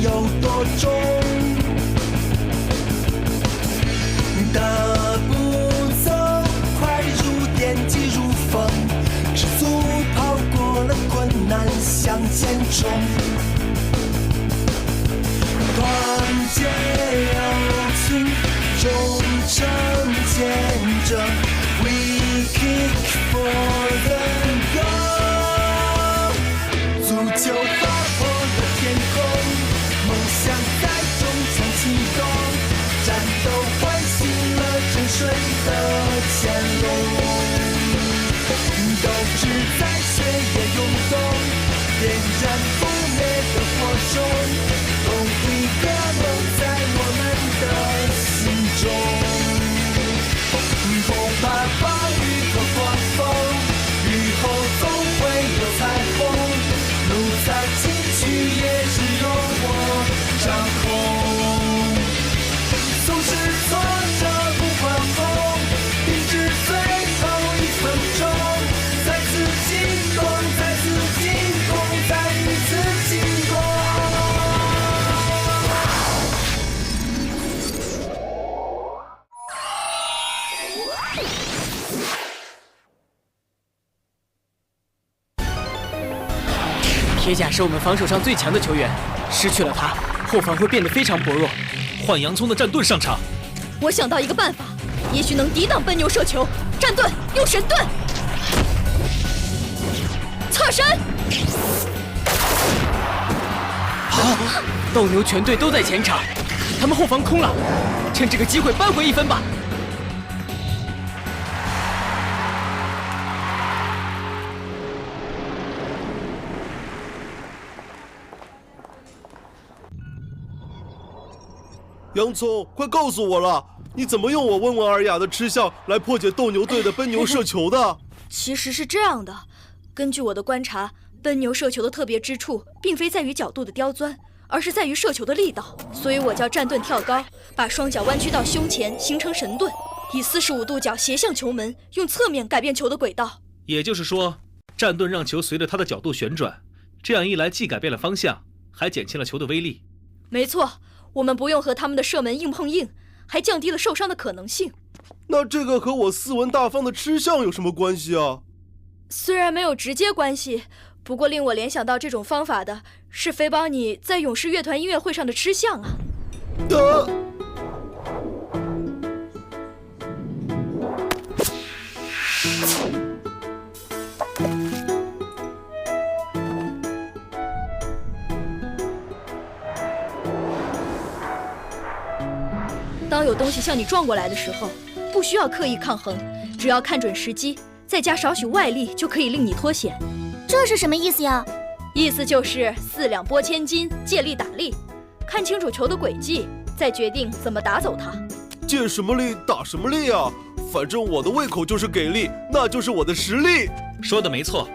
有多重。大步走，快如电，急如风，知足跑过了困难，向前冲。团结友情，忠诚见证 ，We kick for the goal。足球划破了天空，梦想在中场启动，战斗唤醒了沉睡的潜龙。斗志在血液涌动，点燃不灭的火种。同一个梦在我们的心中，不怕暴雨和狂风，雨后总会有彩虹，路再崎岖也只有我掌控。总是挫折不放松，拼至最后一分钟，再次进攻，再次进攻，再一次进攻。铁甲是我们防守上最强的球员，失去了他，后防会变得非常薄弱。换洋葱的战盾上场。我想到一个办法，也许能抵挡奔牛射球。战盾用神盾，侧身。斗牛全队都在前场，他们后防空了，趁这个机会扳回一分吧。洋葱，快告诉我了，你怎么用我温文尔雅的吃相来破解斗牛队的奔牛射球的？其实是这样的，根据我的观察，奔牛射球的特别之处，并非在于角度的刁钻，而是在于射球的力道。所以我叫战盾跳高，把双脚弯曲到胸前，形成神盾，以45度角斜向球门，用侧面改变球的轨道。也就是说，战盾让球随着它的角度旋转，这样一来既改变了方向，还减轻了球的威力。没错，我们不用和他们的射门硬碰硬，还降低了受伤的可能性。那这个和我斯文大方的吃相有什么关系啊？虽然没有直接关系，不过令我联想到这种方法的是肥宝你在勇士乐团音乐会上的吃相啊。当有东西向你撞过来的时候，不需要刻意抗衡，只要看准时机，再加少许外力，就可以令你脱险。这是什么意思呀？意思就是4两拨千斤，借力打力，看清楚球的轨迹，再决定怎么打走它。借什么力打什么力啊？反正我的胃口就是给力，那就是我的实力。说的没错，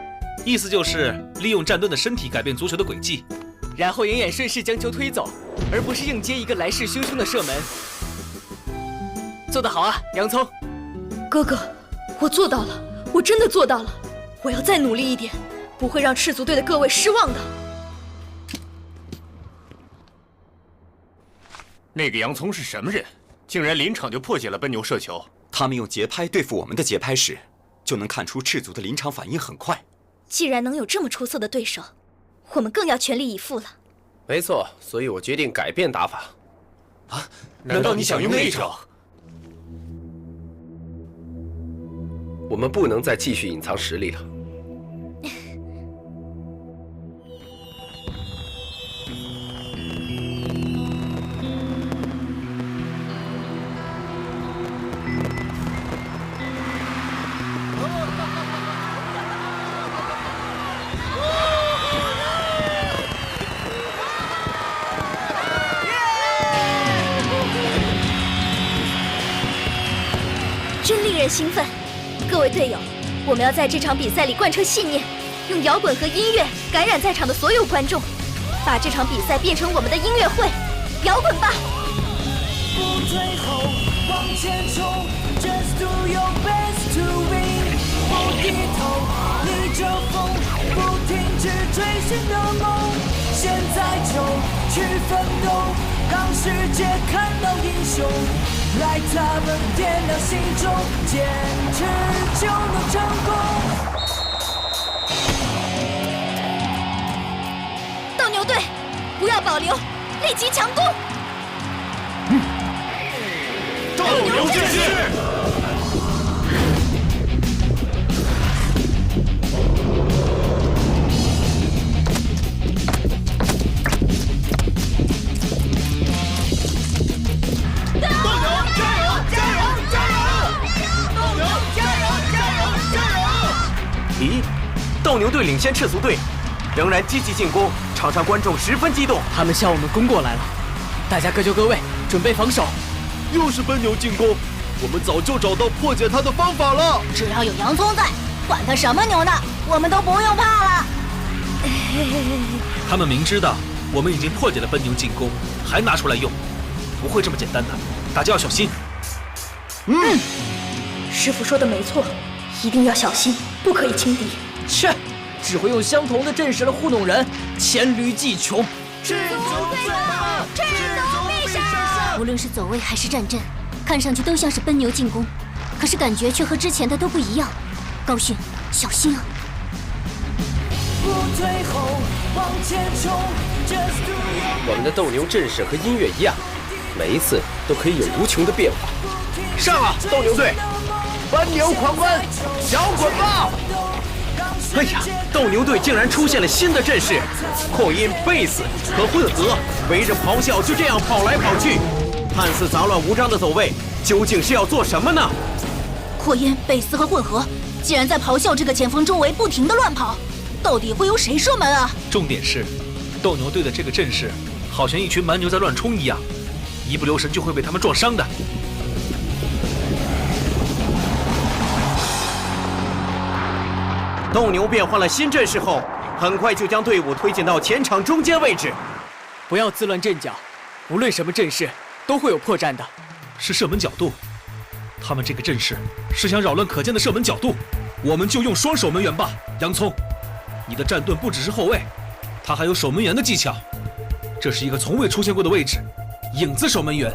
意思就是利用战盾的身体改变足球的轨迹，然后眼眼顺势将球推走，而不是硬接一个来势汹汹的射门。做得好啊，洋葱！哥哥，我做到了，我真的做到了，我要再努力一点，不会让赤足队的各位失望的。那个洋葱是什么人？竟然临场就破解了奔牛射球。他们用节拍对付我们的节拍时，就能看出赤足的临场反应很快。既然能有这么出色的对手，我们更要全力以赴了。没错，所以我决定改变打法。啊？难道你想用那招？我们不能再继续隐藏实力了。真令人兴奋！各位队友，我们要在这场比赛里贯彻信念，用摇滚和音乐感染在场的所有观众，把这场比赛变成我们的音乐会。摇滚吧！不退后，往前冲 ，Just do your best to win。不低头，逆着风，不停止追寻的梦。现在就去奋斗，让世界看到英雄。来，他们点亮心中，坚持就能成功。斗牛队，不要保留，立即强攻！斗牛剑士。咦，斗牛队领先赤足队，仍然积极进攻，场上观众十分激动。他们向我们攻过来了，大家各就各位，准备防守。又是奔牛进攻，我们早就找到破解他的方法了。只要有洋葱在，管他什么牛呢，我们都不用怕了。他们明知道我们已经破解了奔牛进攻，还拿出来用，不会这么简单的，大家要小心。师傅说的没错，一定要小心，不可以轻敌。切，只会用相同的阵势来糊弄人，黔驴技穷。赤足最棒，赤足必胜！无论是走位还是战阵，看上去都像是奔牛进攻，可是感觉却和之前的都不一样。高迅，小心啊！不退后，往前冲 ，Just do your 我们的斗牛阵势和音乐一样，每一次都可以有无穷的变化。上啊，斗牛队！奔牛狂奔，小滚吧！哎呀，斗牛队竟然出现了新的阵势，扩音、贝斯和混合围着咆哮就这样跑来跑去，看似杂乱无章的走位，究竟是要做什么呢？扩音、贝斯和混合竟然在咆哮这个前锋周围不停地乱跑，到底会由谁射门啊？重点是，斗牛队的这个阵势好像一群蛮牛在乱冲一样，一不留神就会被他们撞伤的。斗牛变换了新阵势后，很快就将队伍推进到前场中间位置。不要自乱阵脚，无论什么阵势都会有破绽的。是射门角度，他们这个阵势是想扰乱可见的射门角度，我们就用双守门员吧。洋葱，你的战盾不只是后卫，他还有守门员的技巧。这是一个从未出现过的位置，影子守门员。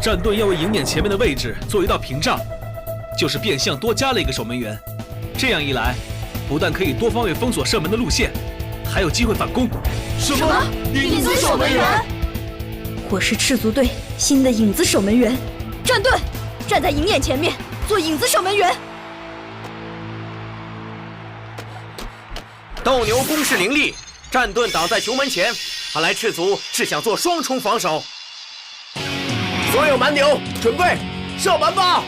战盾要为营点前面的位置做一道屏障，就是变相多加了一个守门员。这样一来，不但可以多方位封锁射门的路线，还有机会反攻。什么？影子守门员？我是赤足队新的影子守门员，战盾，站在营点前面做影子守门员。斗牛攻势凌厉，战盾挡在球门前，看来赤足是想做双重防守。所有蛮牛准备射门吧！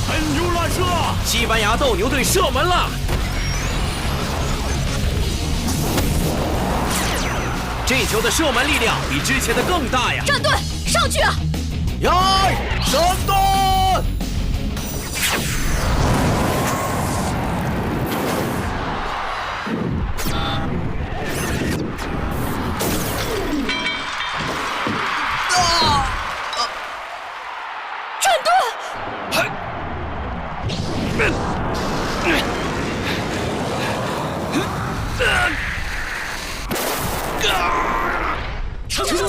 奔牛乱射，西班牙斗牛队射门了！这球的射门力量比之前的更大呀！战队上去啊！呀，神盾！战队！撑住！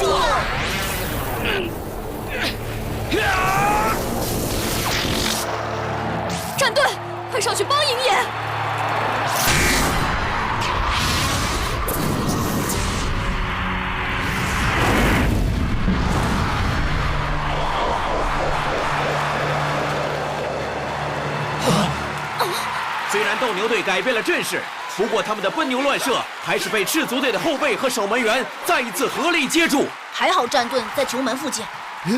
战队，快上去帮营野！虽然斗牛队改变了阵势，不过他们的奔牛乱射还是被赤足队的后卫和守门员再一次合力接住。还好战盾在球门附近，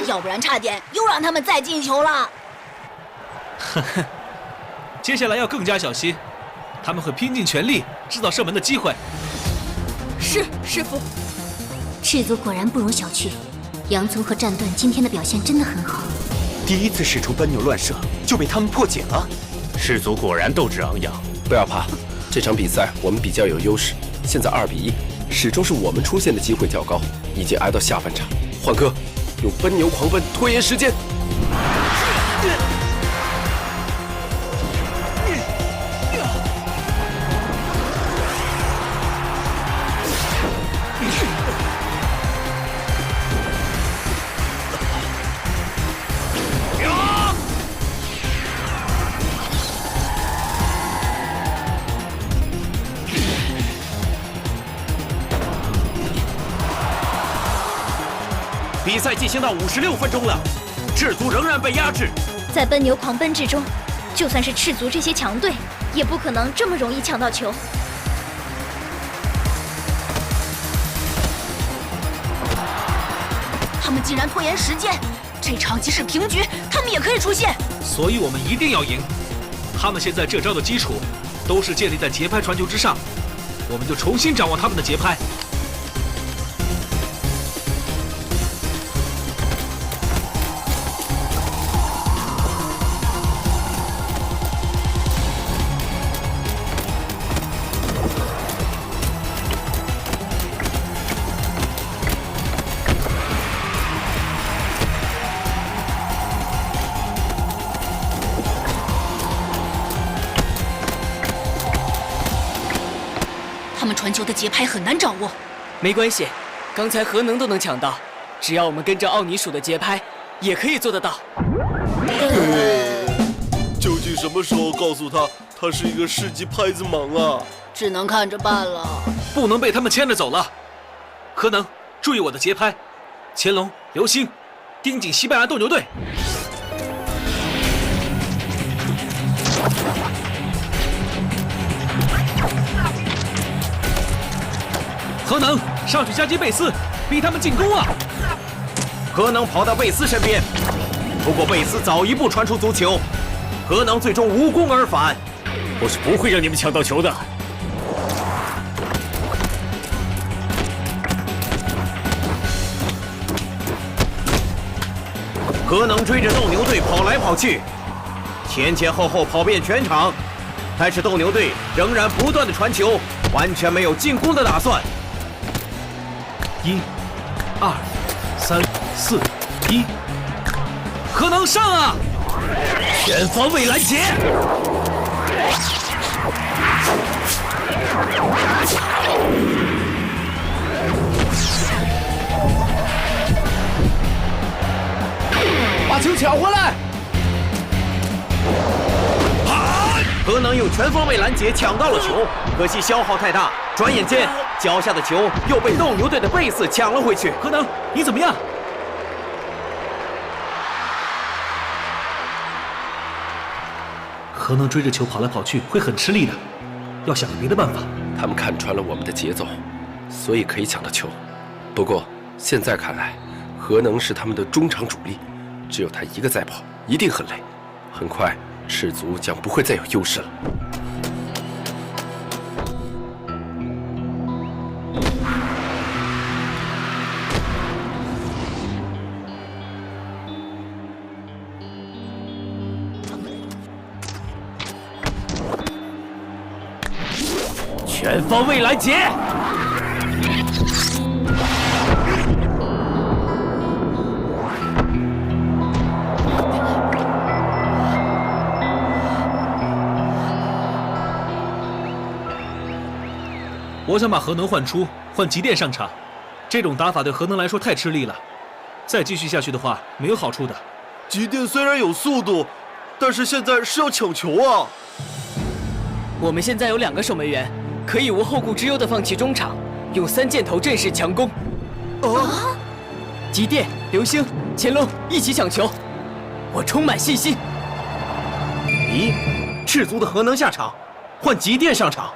要不然差点又让他们再进球了。接下来要更加小心，他们会拼尽全力制造射门的机会。是，师傅。赤足果然不容小觑，洋葱和战盾今天的表现真的很好。第一次使出奔牛乱射就被他们破解了。赤足果然斗志昂扬。不要怕，这场比赛我们比较有优势。现在2比1，始终是我们出现的机会较高，已经挨到下半场。焕哥，用奔牛狂奔拖延时间。比赛进行到56分钟了，赤足仍然被压制。在奔牛狂奔之中，就算是赤足这些强队，也不可能这么容易抢到球。他们竟然拖延时间，这场即使平局，他们也可以出线。所以我们一定要赢。他们现在这招的基础都是建立在节拍传球之上，我们就重新掌握他们的节拍。他们传球的节拍很难掌握。没关系，刚才核能都能抢到，只要我们跟着奥尼鼠的节拍，也可以做得到。究竟什么时候告诉他，他是一个世纪拍子盲啊？只能看着办了。不能被他们牵着走了。核能，注意我的节拍。乾隆、流星，盯紧西班牙斗牛队。核能，上去夹击贝斯，逼他们进攻啊！核能跑到贝斯身边，不过贝斯早一步传出足球，核能最终无功而返。我是不会让你们抢到球的。核能追着斗牛队跑来跑去，前前后后跑遍全场，但是斗牛队仍然不断的传球，完全没有进攻的打算。1、2、3、4、1，核能上啊！前方未拦截。把球抢回来！核能用全方位拦截抢到了球，可惜消耗太大，转眼间脚下的球又被斗牛队的贝斯抢了回去。核能，你怎么样？核能追着球跑来跑去会很吃力的，要想个别的办法。他们看穿了我们的节奏，所以可以抢到球。不过现在看来，核能是他们的中场主力，只有他一个在跑，一定很累。很快，赤足将不会再有优势了。全方位拦截！我想把核能换出，换极电上场。这种打法对核能来说太吃力了，再继续下去的话没有好处的。极电虽然有速度，但是现在是要抢球啊！我们现在有2个守门员，可以无后顾之忧地放弃中场，用3箭头阵势强攻。啊！极电、流星、乾隆一起抢球，我充满信心。咦，赤足的核能下场，换极电上场。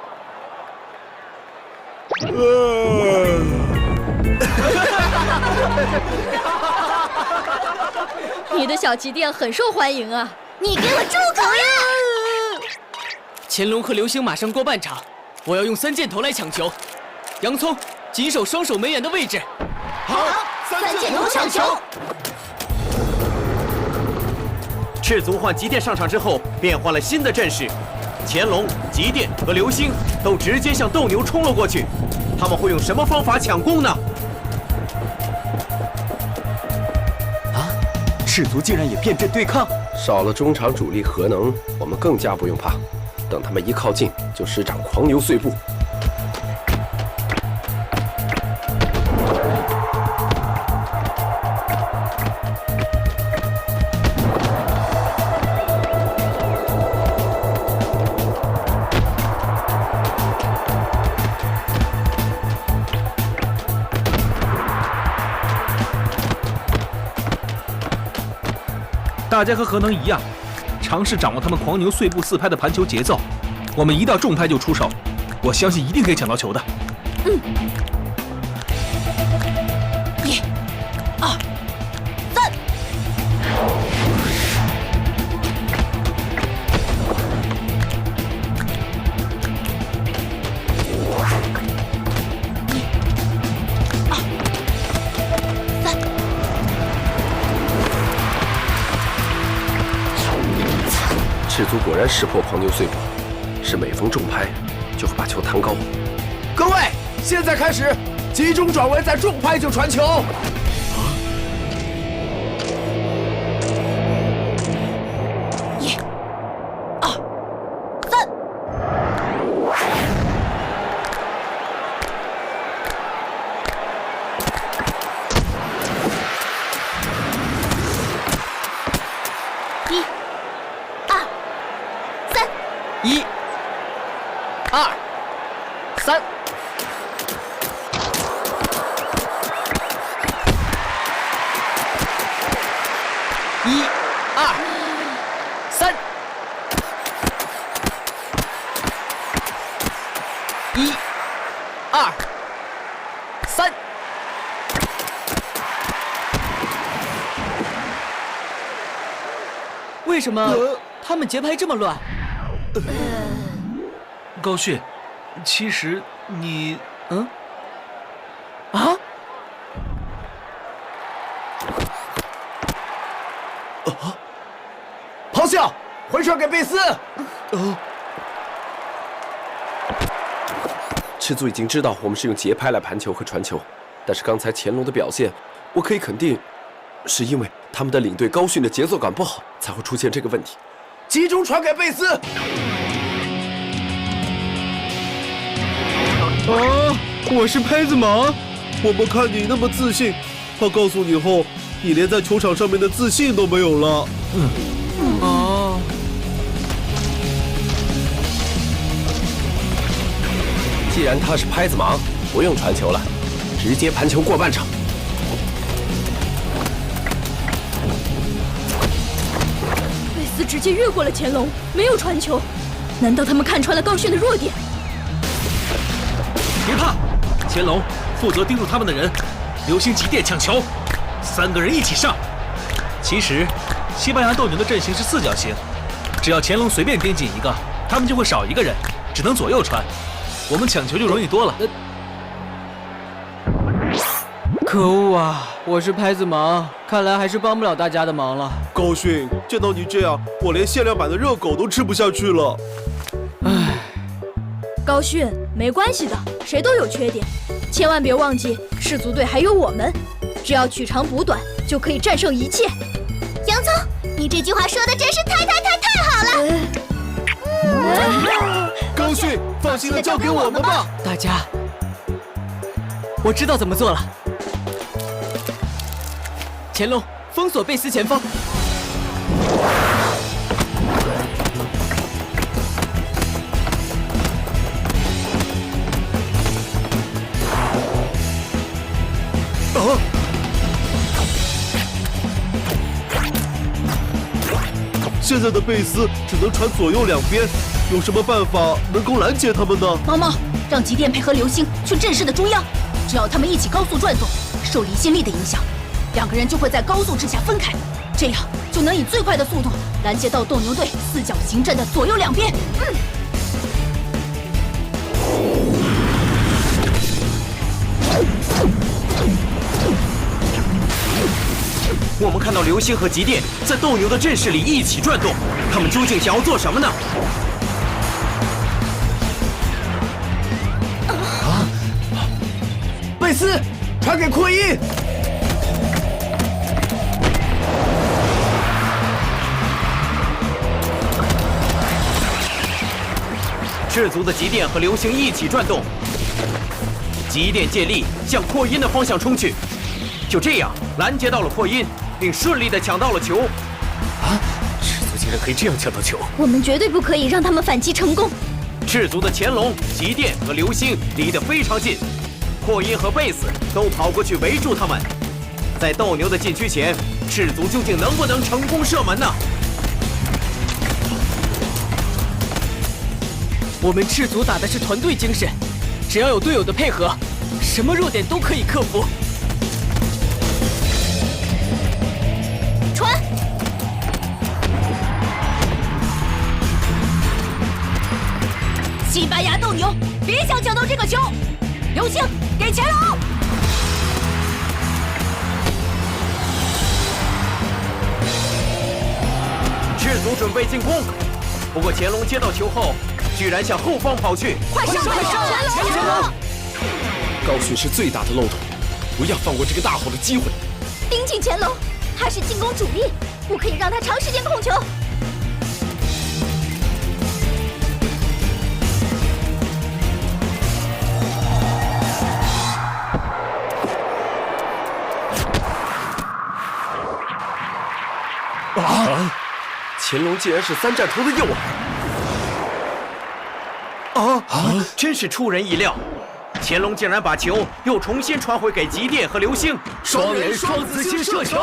你的小极电很受欢迎啊！你给我住口呀！乾隆和流星马上过半场，我要用3箭头来抢球。洋葱，紧守双守门员的位置。好，3箭头抢球。赤足换极电上场之后，变换了新的阵势，乾隆、极电和流星都直接向斗牛冲了过去。他们会用什么方法抢攻呢？啊！赤足竟然也变阵对抗！少了中场主力核能，我们更加不用怕。等他们一靠近，就施展狂牛碎步。大家和核能一样，尝试掌握他们狂牛碎步四拍的盘球节奏。我们一到重拍就出手，我相信一定可以抢到球的。1、2、3。赤足果然识破狂牛碎步，是每逢重拍就会把球弹高。各位，现在开始，集中转为在重拍就传球。1、2、3。1、2、3。为什么他们节拍这么乱？高迅，其实你……咆哮，回传给贝斯。赤足已经知道我们是用节拍来盘球和传球，但是刚才乾隆的表现，我可以肯定，是因为他们的领队高迅的节奏感不好，才会出现这个问题。集中传给贝斯。我是拍子马。我们看你那么自信，怕告诉你后，你连在球场上面的自信都没有了。既然他是拍子盲，不用传球了，直接盘球过半场。贝斯直接越过了乾隆，没有传球。难道他们看穿了高迅的弱点？别怕，乾隆负责盯住他们的人，流星极电抢球，3个人一起上。其实，西班牙斗牛的阵型是4角形，只要乾隆随便盯紧一个，他们就会少1个人，只能左右传，我们抢球就容易多了。可恶啊！我是拍子盲，看来还是帮不了大家的忙了。高迅，见到你这样，我连限量版的热狗都吃不下去了。高迅，没关系的，谁都有缺点，千万别忘记赤足队还有我们，只要取长补短，就可以战胜一切。洋葱，你这句话说的真是太好了。高迅，放心的交给我们吧。大家，我知道怎么做了。乾隆，封锁贝斯前方。现在的贝斯只能传左右2边，有什么办法能够拦截他们呢？毛毛，让极电配合流星去阵势的中央，只要他们一起高速转动，受离心力的影响，2个人就会在高速之下分开，这样就能以最快的速度拦截到斗牛队4角形阵的左右2边。我们看到流星和极电在斗牛的阵势里一起转动，他们究竟想要做什么呢？贝斯，传给扩音。赤足的极电和流星一起转动，极电借力向扩音的方向冲去，就这样拦截到了扩音，并顺利地抢到了球。赤足竟然可以这样抢到球！我们绝对不可以让他们反击成功。赤足的乾隆、极电和流星离得非常近，扩音和贝斯都跑过去围住他们。在斗牛的禁区前，赤足究竟能不能成功射门呢？我们赤足打的是团队精神，只要有队友的配合，什么弱点都可以克服。传！西班牙斗牛，别想抢到这个球！流星给乾隆！赤足准备进攻，不过乾隆接到球后，居然向后方跑去。快上！快上！乾隆！高迅是最大的漏洞，不要放过这个大好的机会。盯紧乾隆，他是进攻主力，不可以让他长时间控球。乾隆竟然是3战头的诱饵！真是出人意料！乾隆竟然把球又重新传回给极电和流星，双人双子星射球！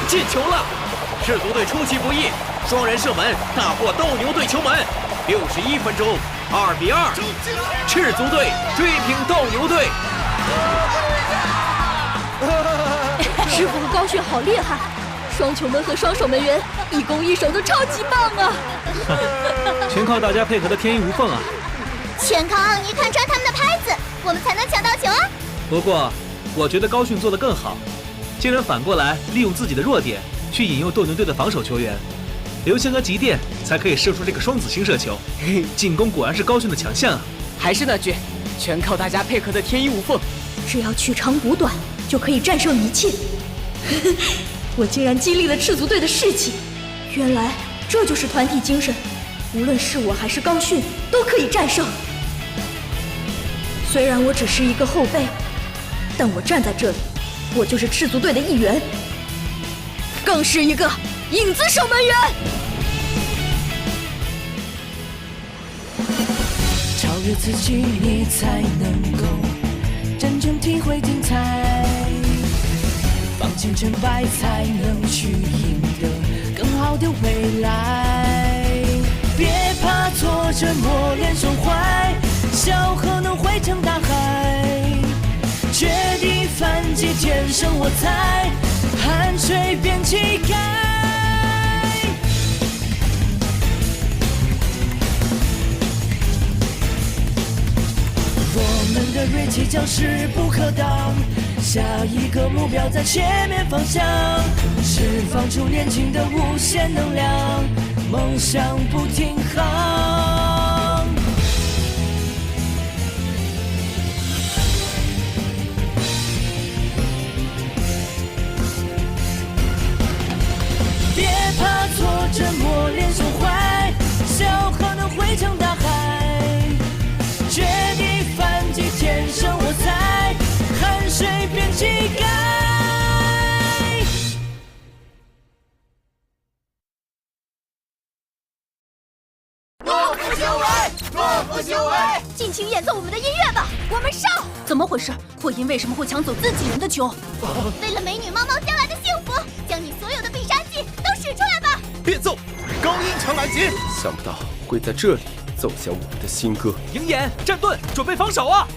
进球了！赤足队出其不意，双人射门大获斗牛队球门。61分钟，2比2，赤足队追平斗牛队。师傅和高迅好厉害，双球门和双手门员一攻一守都超级棒啊！全靠大家配合的天衣无缝啊！全靠奥尼看穿他们的拍子，我们才能抢到球啊！不过，我觉得高迅做得更好，竟然反过来利用自己的弱点去引诱斗牛队的防守球员，流星和极电才可以射出这个双子星射球。进攻果然是高迅的强项啊！还是那句，全靠大家配合的天衣无缝。只要取长补短，就可以战胜一切。我竟然激励了赤足队的士气，原来这就是团体精神，无论是我还是高迅都可以战胜。虽然我只是一个后备，但我站在这里，我就是赤足队的一员，更是一个影子守门员。超越自己，你才能够真正体会精彩。放弃成败，才能去赢得更好的未来。别怕挫折磨练胸怀，小河能汇成大海。绝地反击，天生我材，汗水变气概。我们的锐气将势不可挡，下一个目标在前面方向，释放出年轻的无限能量，梦想不停航。别怕挫折磨练胸怀，小河能汇成大海。绝地反击，天生我材，汗水变气概。诺夫修为，诺夫修为！尽情演奏我们的音乐吧，我们上！怎么回事？扩音为什么会抢走自己人的球？为了美女猫猫将来的幸福，将你所有的必杀技都使出来吧！变奏，高音长拦截。想不到会在这里奏响我们的新歌。鹰眼、战盾，准备防守啊！